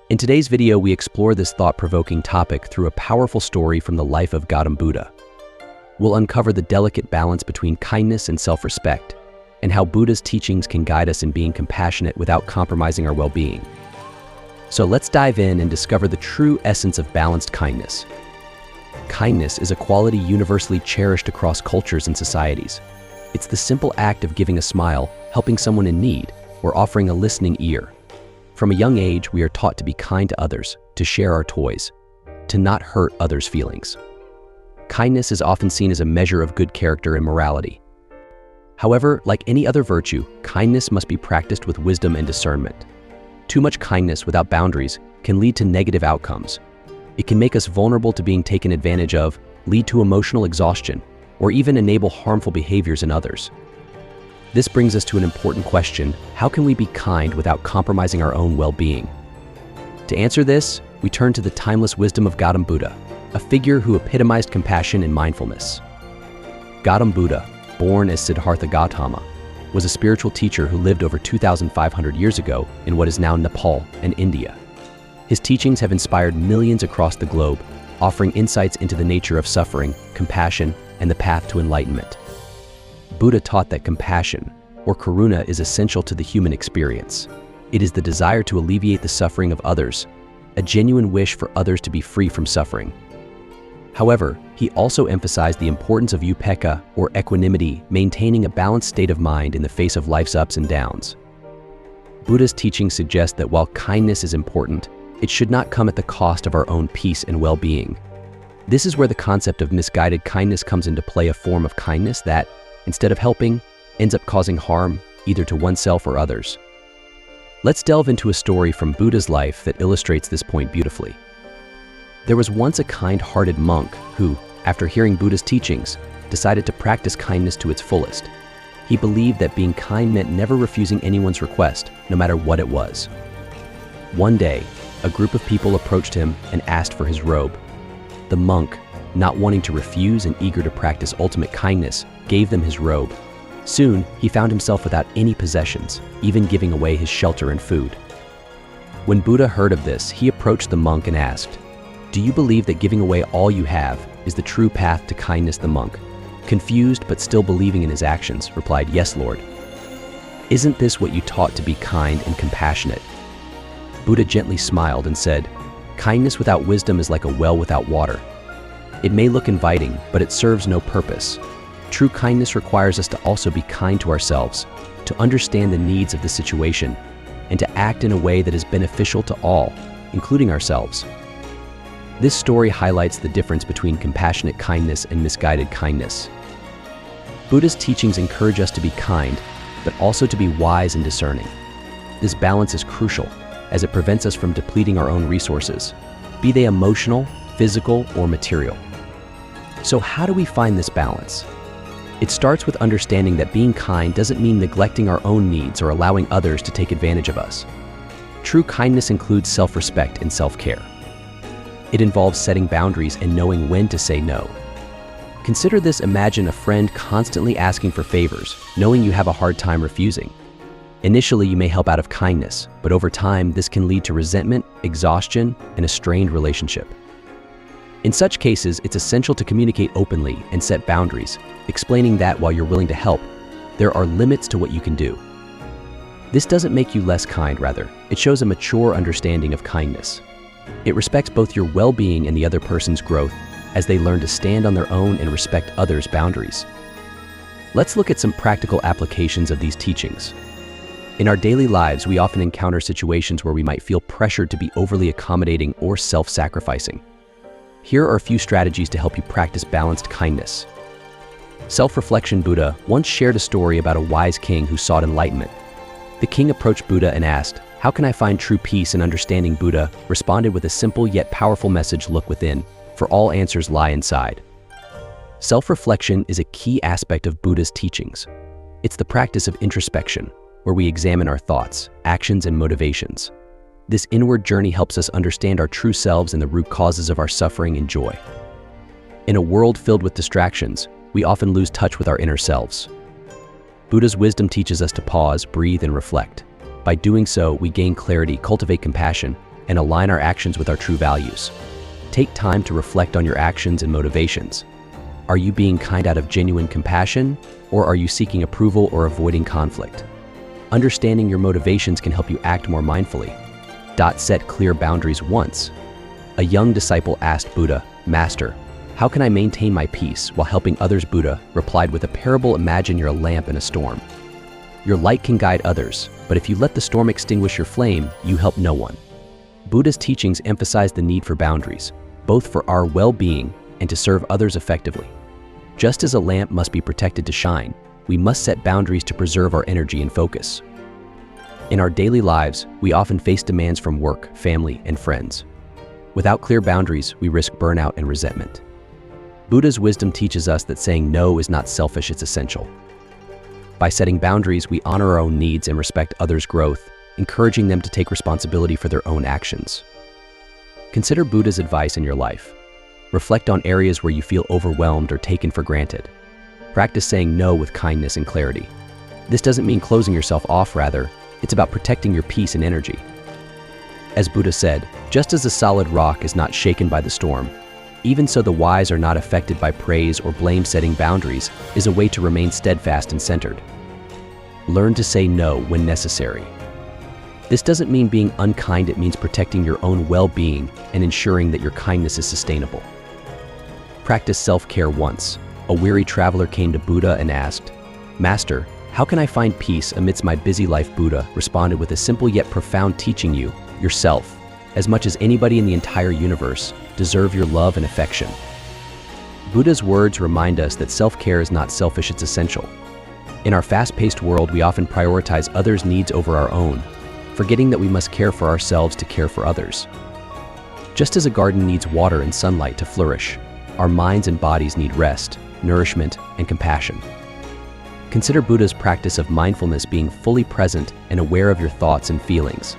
In today's video, we explore this thought-provoking topic through a powerful story from the life of Gautam Buddha. We'll uncover the delicate balance between kindness and self-respect, and how Buddha's teachings can guide us in being compassionate without compromising our well-being. So let's dive in and discover the true essence of balanced kindness. Kindness is a quality universally cherished across cultures and societies. It's the simple act of giving a smile, helping someone in need, or offering a listening ear. From a young age, we are taught to be kind to others, to share our toys, to not hurt others' feelings. Kindness is often seen as a measure of good character and morality. However, like any other virtue, kindness must be practiced with wisdom and discernment. Too much kindness without boundaries can lead to negative outcomes. It can make us vulnerable to being taken advantage of, lead to emotional exhaustion, or even enable harmful behaviors in others. This brings us to an important question: how can we be kind without compromising our own well-being? To answer this, we turn to the timeless wisdom of Gautam Buddha, a figure who epitomized compassion and mindfulness. Gautam Buddha, born as Siddhartha Gautama, was a spiritual teacher who lived over 2,500 years ago in what is now Nepal and India. His teachings have inspired millions across the globe, offering insights into the nature of suffering, compassion, and the path to enlightenment. Buddha taught that compassion, or karuna, is essential to the human experience. It is the desire to alleviate the suffering of others, a genuine wish for others to be free from suffering. However, he also emphasized the importance of upekkha, or equanimity, maintaining a balanced state of mind in the face of life's ups and downs. Buddha's teachings suggest that while kindness is important, it should not come at the cost of our own peace and well-being. This is where the concept of misguided kindness comes into play, a form of kindness that, instead of helping, ends up causing harm, either to oneself or others. Let's delve into a story from Buddha's life that illustrates this point beautifully. There was once a kind-hearted monk who, after hearing Buddha's teachings, decided to practice kindness to its fullest. He believed that being kind meant never refusing anyone's request, no matter what it was. One day, a group of people approached him and asked for his robe. The monk, not wanting to refuse and eager to practice ultimate kindness, gave them his robe. Soon, he found himself without any possessions, even giving away his shelter and food. When Buddha heard of this, he approached the monk and asked, "Do you believe that giving away all you have is the true path to kindness?" The monk, confused but still believing in his actions, replied, "Yes, Lord." "Isn't this what you taught to be kind and compassionate?" Buddha gently smiled and said, "Kindness without wisdom is like a well without water. It may look inviting, but it serves no purpose. True kindness requires us to also be kind to ourselves, to understand the needs of the situation, and to act in a way that is beneficial to all, including ourselves." This story highlights the difference between compassionate kindness and misguided kindness. Buddha's teachings encourage us to be kind, but also to be wise and discerning. This balance is crucial, as it prevents us from depleting our own resources, be they emotional, physical, or material. So how do we find this balance? It starts with understanding that being kind doesn't mean neglecting our own needs or allowing others to take advantage of us. True kindness includes self-respect and self-care. It involves setting boundaries and knowing when to say no. Consider this: imagine a friend constantly asking for favors, knowing you have a hard time refusing. Initially, you may help out of kindness, but over time, this can lead to resentment, exhaustion, and a strained relationship. In such cases, it's essential to communicate openly and set boundaries, explaining that while you're willing to help, there are limits to what you can do. This doesn't make you less kind, rather, it shows a mature understanding of kindness. It respects both your well-being and the other person's growth, as they learn to stand on their own and respect others' boundaries. Let's look at some practical applications of these teachings. In our daily lives, we often encounter situations where we might feel pressured to be overly accommodating or self-sacrificing. Here are a few strategies to help you practice balanced kindness. Self-reflection: Buddha once shared a story about a wise king who sought enlightenment. The king approached Buddha and asked, "How can I find true peace and understanding?" Buddha responded with a simple yet powerful message: "Look within, for all answers lie inside." Self-reflection is a key aspect of Buddha's teachings. It's the practice of introspection, where we examine our thoughts, actions, and motivations. This inward journey helps us understand our true selves and the root causes of our suffering and joy. In a world filled with distractions, we often lose touch with our inner selves. Buddha's wisdom teaches us to pause, breathe, and reflect. By doing so, we gain clarity, cultivate compassion, and align our actions with our true values. Take time to reflect on your actions and motivations. Are you being kind out of genuine compassion, or are you seeking approval or avoiding conflict? Understanding your motivations can help you act more mindfully. Set clear boundaries once. A young disciple asked Buddha, "Master, how can I maintain my peace while helping others?" Buddha replied with a parable. Imagine you're a lamp in a storm. Your light can guide others, but if you let the storm extinguish your flame, you help no one. Buddha's teachings emphasize the need for boundaries, both for our well-being and to serve others effectively. Just as a lamp must be protected to shine, we must set boundaries to preserve our energy and focus. In our daily lives, we often face demands from work, family, and friends. Without clear boundaries, we risk burnout and resentment. Buddha's wisdom teaches us that saying no is not selfish, it's essential. By setting boundaries, we honor our own needs and respect others' growth, encouraging them to take responsibility for their own actions. Consider Buddha's advice in your life. Reflect on areas where you feel overwhelmed or taken for granted. Practice saying no with kindness and clarity. This doesn't mean closing yourself off, rather, it's about protecting your peace and energy. As Buddha said, just as a solid rock is not shaken by the storm, even so the wise are not affected by praise or blame. Setting boundaries is a way to remain steadfast and centered. Learn to say no when necessary. This doesn't mean being unkind, it means protecting your own well-being and ensuring that your kindness is sustainable. Practice self-care once. A weary traveler came to Buddha and asked, "Master, how can I find peace amidst my busy life?" Buddha responded with a simple yet profound teaching: you, yourself, as much as anybody in the entire universe, deserve your love and affection. Buddha's words remind us that self-care is not selfish, it's essential. In our fast-paced world, we often prioritize others' needs over our own, forgetting that we must care for ourselves to care for others. Just as a garden needs water and sunlight to flourish, our minds and bodies need rest, nourishment, and compassion. Consider Buddha's practice of mindfulness, being fully present and aware of your thoughts and feelings.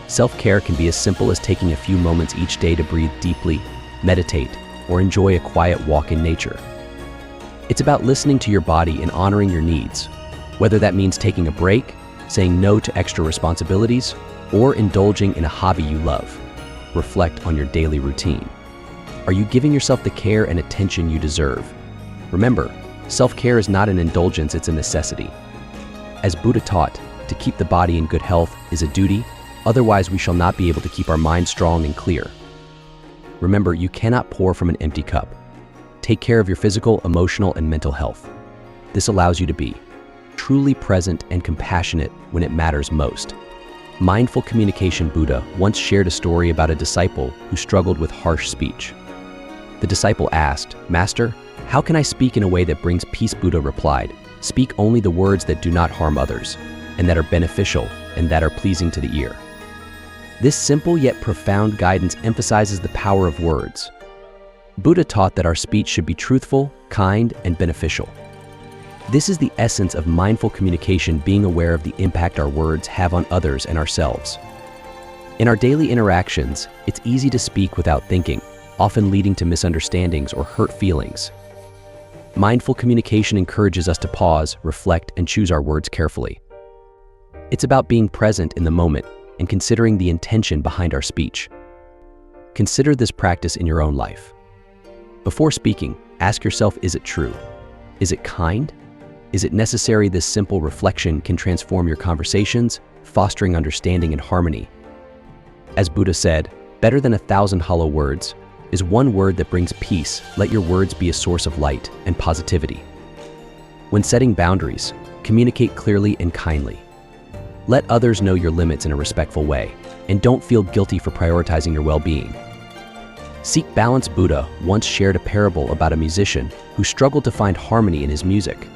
Self-care can be as simple as taking a few moments each day to breathe deeply, meditate, or enjoy a quiet walk in nature. It's about listening to your body and honoring your needs, whether that means taking a break, saying no to extra responsibilities, or indulging in a hobby you love. Reflect on your daily routine. Are you giving yourself the care and attention you deserve? Remember, self-care is not an indulgence, it's a necessity. As Buddha taught, to keep the body in good health is a duty, otherwise we shall not be able to keep our mind strong and clear. Remember, you cannot pour from an empty cup. Take care of your physical, emotional, and mental health. This allows you to be truly present and compassionate when it matters most. Mindful communication. Buddha once shared a story about a disciple who struggled with harsh speech. The disciple asked, "Master, how can I speak in a way that brings peace?" Buddha replied, "Speak only the words that do not harm others, and that are beneficial, and that are pleasing to the ear." This simple yet profound guidance emphasizes the power of words. Buddha taught that our speech should be truthful, kind, and beneficial. This is the essence of mindful communication, being aware of the impact our words have on others and ourselves. In our daily interactions, it's easy to speak without thinking, often leading to misunderstandings or hurt feelings. Mindful communication encourages us to pause, reflect, and choose our words carefully. It's about being present in the moment and considering the intention behind our speech. Consider this practice in your own life. Before speaking, ask yourself, is it true? Is it kind? Is it necessary? This simple reflection can transform your conversations, fostering understanding and harmony. As Buddha said, better than 1,000 hollow words is one word that brings peace. Let your words be a source of light and positivity. When setting boundaries, communicate clearly and kindly. Let others know your limits in a respectful way, and don't feel guilty for prioritizing your well-being. Seek balance. Buddha once shared a parable about a musician who struggled to find harmony in his music.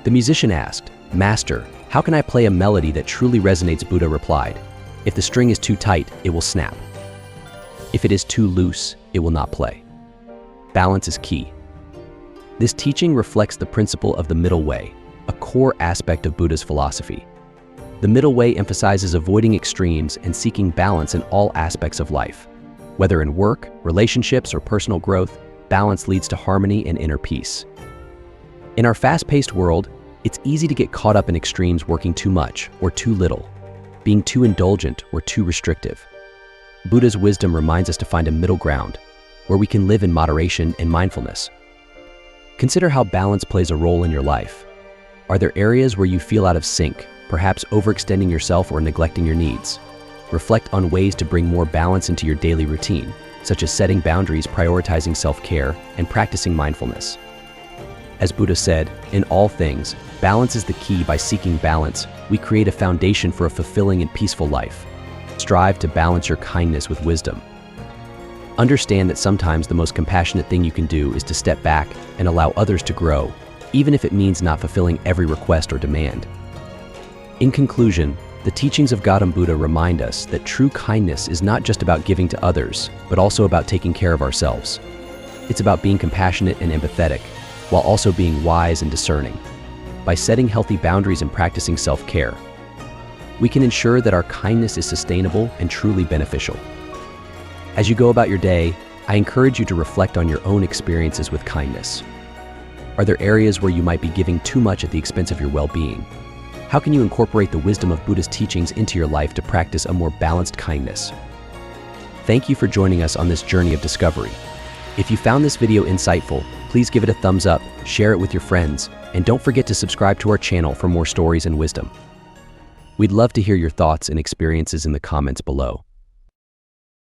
The musician asked, "Master, how can I play a melody that truly resonates?" Buddha replied, "If the string is too tight, it will snap. If it is too loose, it will not play." Balance is key. This teaching reflects the principle of the middle way, a core aspect of Buddha's philosophy. The middle way emphasizes avoiding extremes and seeking balance in all aspects of life. Whether in work, relationships, or personal growth, balance leads to harmony and inner peace. In our fast-paced world, it's easy to get caught up in extremes, working too much or too little, being too indulgent or too restrictive. Buddha's wisdom reminds us to find a middle ground where we can live in moderation and mindfulness. Consider how balance plays a role in your life. Are there areas where you feel out of sync, perhaps overextending yourself or neglecting your needs? Reflect on ways to bring more balance into your daily routine, such as setting boundaries, prioritizing self-care, and practicing mindfulness. As Buddha said, in all things, balance is the key. By seeking balance, we create a foundation for a fulfilling and peaceful life. Strive to balance your kindness with wisdom. Understand that sometimes the most compassionate thing you can do is to step back and allow others to grow, even if it means not fulfilling every request or demand. In conclusion, the teachings of Gautam Buddha remind us that true kindness is not just about giving to others, but also about taking care of ourselves. It's about being compassionate and empathetic, while also being wise and discerning. By setting healthy boundaries and practicing self-care, we can ensure that our kindness is sustainable and truly beneficial. As you go about your day, I encourage you to reflect on your own experiences with kindness. Are there areas where you might be giving too much at the expense of your well-being? How can you incorporate the wisdom of Buddha's teachings into your life to practice a more balanced kindness? Thank you for joining us on this journey of discovery. If you found this video insightful, please give it a thumbs up, share it with your friends, and don't forget to subscribe to our channel for more stories and wisdom. We'd love to hear your thoughts and experiences in the comments below.